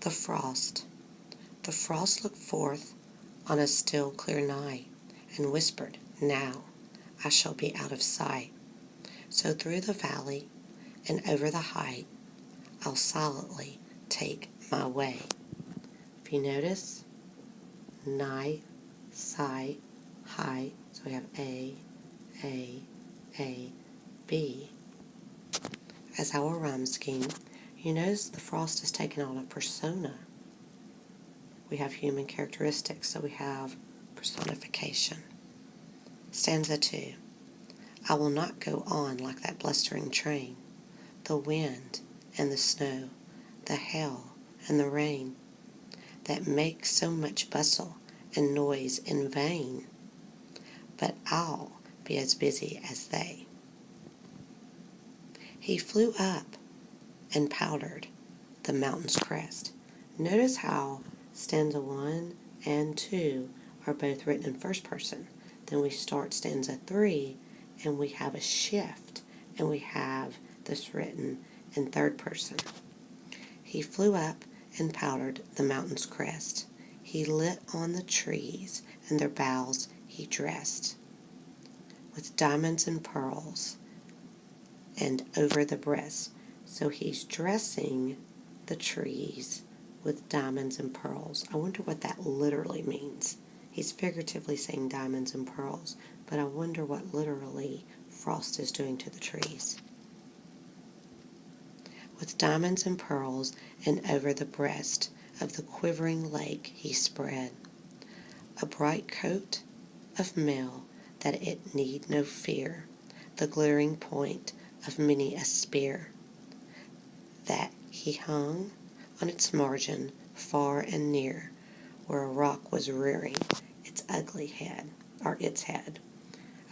The frost. The frost looked forth on a still clear night, and whispered, "Now I shall be out of sight. So through the valley and over the height I'll silently take my way." If you notice, night, sight, height, so we have A, B as our rhyme scheme. You notice the frost is taken on a persona. We have human characteristics, so we have personification. Stanza 2. I will not go on like that blustering train, the wind and the snow, the hail and the rain, that make so much bustle and noise in vain, but I'll be as busy as they. He flew up and powdered the mountain's crest. Notice how stanza 1 and 2 are both written in first person. Then we start stanza 3 and we have a shift and we have this written in third person. He flew up and powdered the mountain's crest. He lit on the trees and their boughs he dressed with diamonds and pearls and over the breast. So he's dressing the trees with diamonds and pearls. I wonder what that literally means. He's figuratively saying diamonds and pearls, but I wonder what literally frost is doing to the trees. With diamonds and pearls and over the breast of the quivering lake he spread a bright coat of mail that it need no fear, the glittering point of many a spear, that he hung on its margin far and near, where a rock was rearing its ugly head, or its head.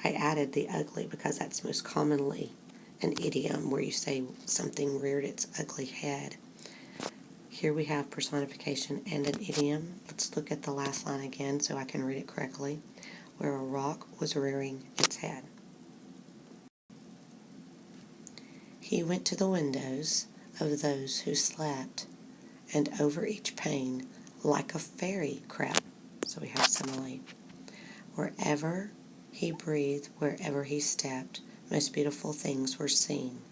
I added the ugly because that's most commonly an idiom where you say something reared its ugly head. Here we have personification and an idiom. Let's look at the last line again so I can read it correctly. Where a rock was rearing its head. He went to the windows of those who slept, and over each pane like a fairy crept. So we have simile. Wherever he breathed, wherever he stepped, most beautiful things were seen.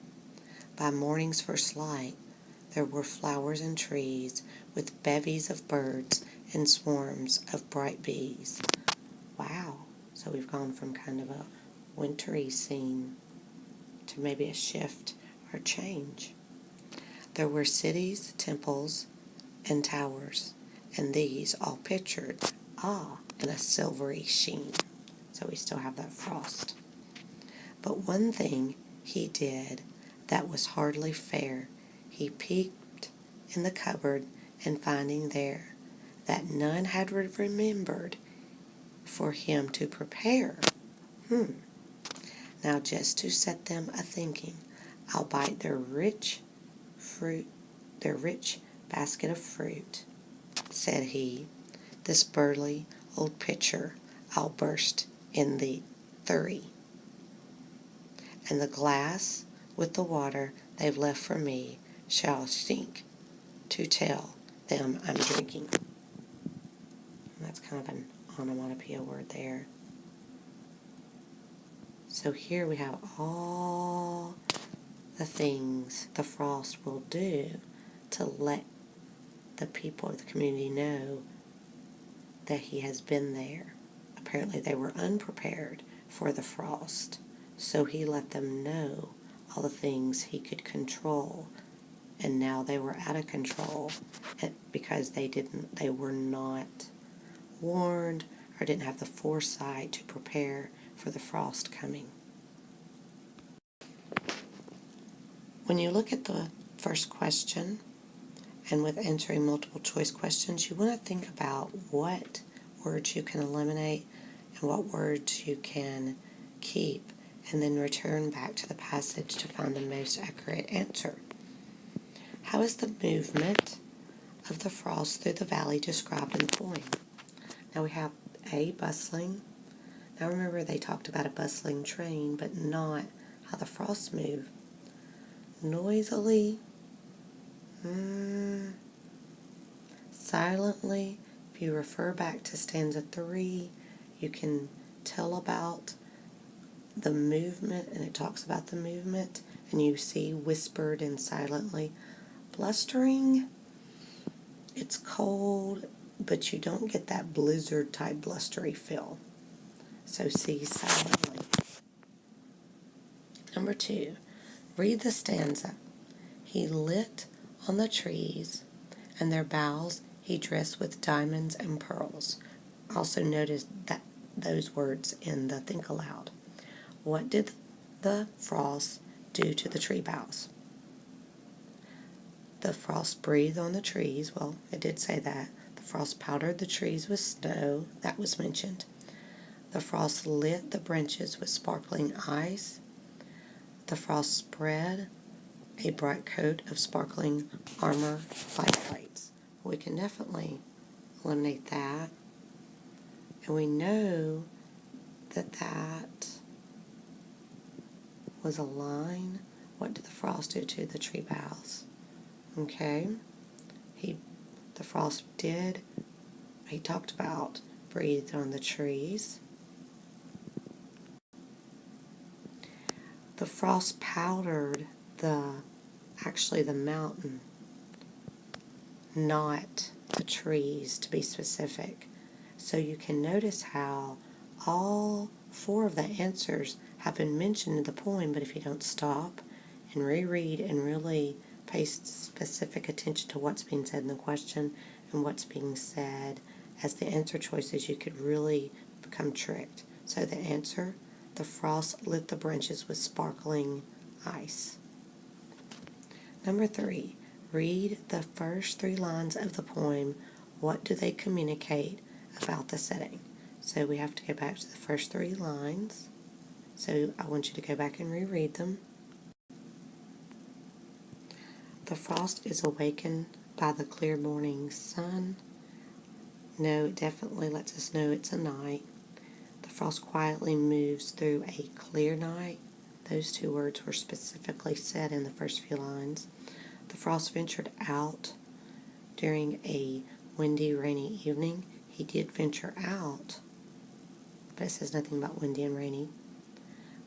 By morning's first light there were flowers and trees, with bevies of birds and swarms of bright bees. Wow. So we've gone from kind of a wintry scene to maybe a shift or change. There were cities, temples, and towers, and these all pictured, in a silvery sheen. So we still have that frost. But one thing he did that was hardly fair. He peeped in the cupboard, and finding there that none had remembered for him to prepare. Now just to set them a-thinking, I'll bite their rich basket of fruit, said he. This burly old pitcher I'll burst in the 30, and the glass with the water they've left for me shall sink to tell them I'm drinking. And that's kind of an onomatopoeia word there. So here we have all the things the frost will do to let the people of the community know that he has been there. Apparently they were unprepared for the frost, so he let them know all the things he could control, and now they were out of control because they were not warned or didn't have the foresight to prepare for the frost coming. When you look at the first question, and with answering multiple choice questions, you want to think about what words you can eliminate and what words you can keep, and then return back to the passage to find the most accurate answer. How is the movement of the frost through the valley described in the poem? Now we have A, bustling. Now remember they talked about a bustling train, but not how the frost moved. Noisily. silently. If you refer back to stanza 3, you can tell about the movement, and it talks about the movement, and you see whispered and silently. Blustering, it's cold, but you don't get that blizzard type blustery feel. So see silently. Number 2, read the stanza. He lit on the trees, and their boughs he dressed with diamonds and pearls. Also notice that those words in the think aloud. What did the frost do to the tree boughs? The frost breathed on the trees. Well, it did say that. The frost powdered the trees with snow. That was mentioned. The frost lit the branches with sparkling ice. The frost spread a bright coat of sparkling armor like plates. We can definitely eliminate that. And we know that that was a line. What did the frost do to the tree boughs? Okay. The frost did, he talked about breathed on the trees. The frost powdered actually the mountain, not the trees, to be specific. So you can notice how all 4 of the answers have been mentioned in the poem, but if you don't stop and reread and really pay specific attention to what's being said in the question and what's being said as the answer choices, you could really become tricked. So the answer, the frost lit the branches with sparkling ice. Number 3, read the first 3 lines of the poem. What do they communicate about the setting? So we have to go back to the first 3 lines. So I want you to go back and reread them. The frost is awakened by the clear morning sun. No, it definitely lets us know it's a night. The frost quietly moves through a clear night. Those 2 words were specifically said in the first few lines. The frost ventured out during a windy, rainy evening. He did venture out, but it says nothing about windy and rainy.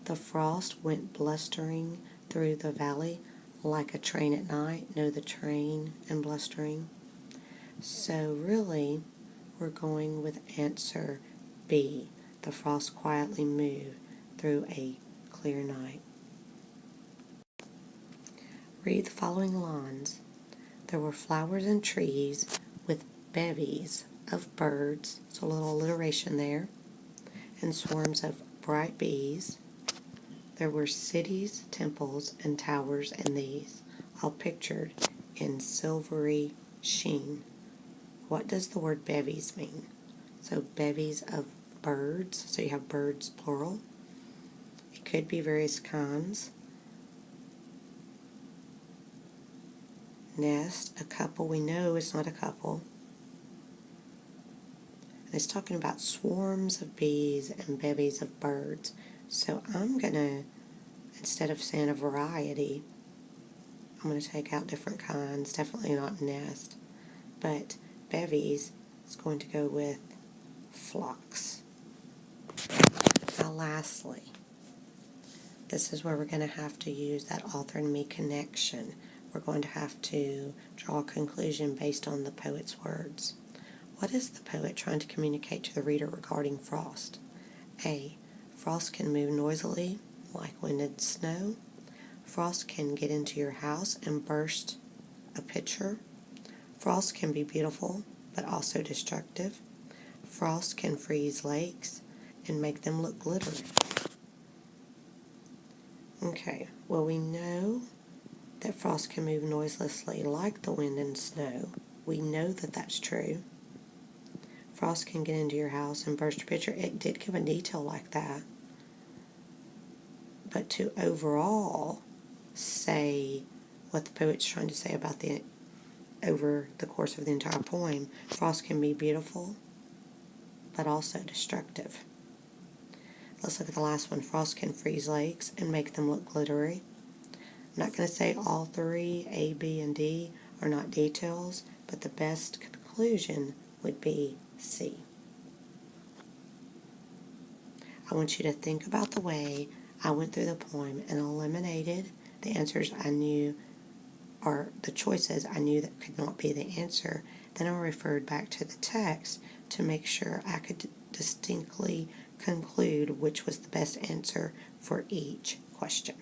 The frost went blustering through the valley like a train at night. Know the train and blustering. So really, we're going with answer B. The frost quietly moved through a clear night. Read the following lines. There were flowers and trees with bevies of birds, so a little alliteration there, and swarms of bright bees. There were cities, temples, and towers, and these, all pictured in silvery sheen. What does the word bevies mean? So bevies of birds, so you have birds plural. It could be various kinds. Nest, a couple, we know it's not a couple. And it's talking about swarms of bees and bevies of birds. So I'm going to, instead of saying a variety, I'm going to take out different kinds, definitely not nest. But bevies is going to go with flocks. Now lastly, this is where we're going to have to use that author and me connection. We're going to have to draw a conclusion based on the poet's words. What is the poet trying to communicate to the reader regarding frost? A. Frost can move noisily like wind and snow. Frost can get into your house and burst a pitcher. Frost can be beautiful but also destructive. Frost can freeze lakes and make them look glittery. Okay, well, we know that frost can move noiselessly like the wind and snow. We know that that's true. Frost can get into your house and burst a pitcher. It did give a detail like that. But to overall say what the poet's trying to say about over the course of the entire poem, frost can be beautiful but also destructive. Let's look at the last one. Frost can freeze lakes and make them look glittery. I'm not going to say all 3, A, B, and D, are not details, but the best conclusion would be C. I want you to think about the way I went through the poem and eliminated the answers I knew, or the choices I knew that could not be the answer. Then I referred back to the text to make sure I could distinctly conclude which was the best answer for each question.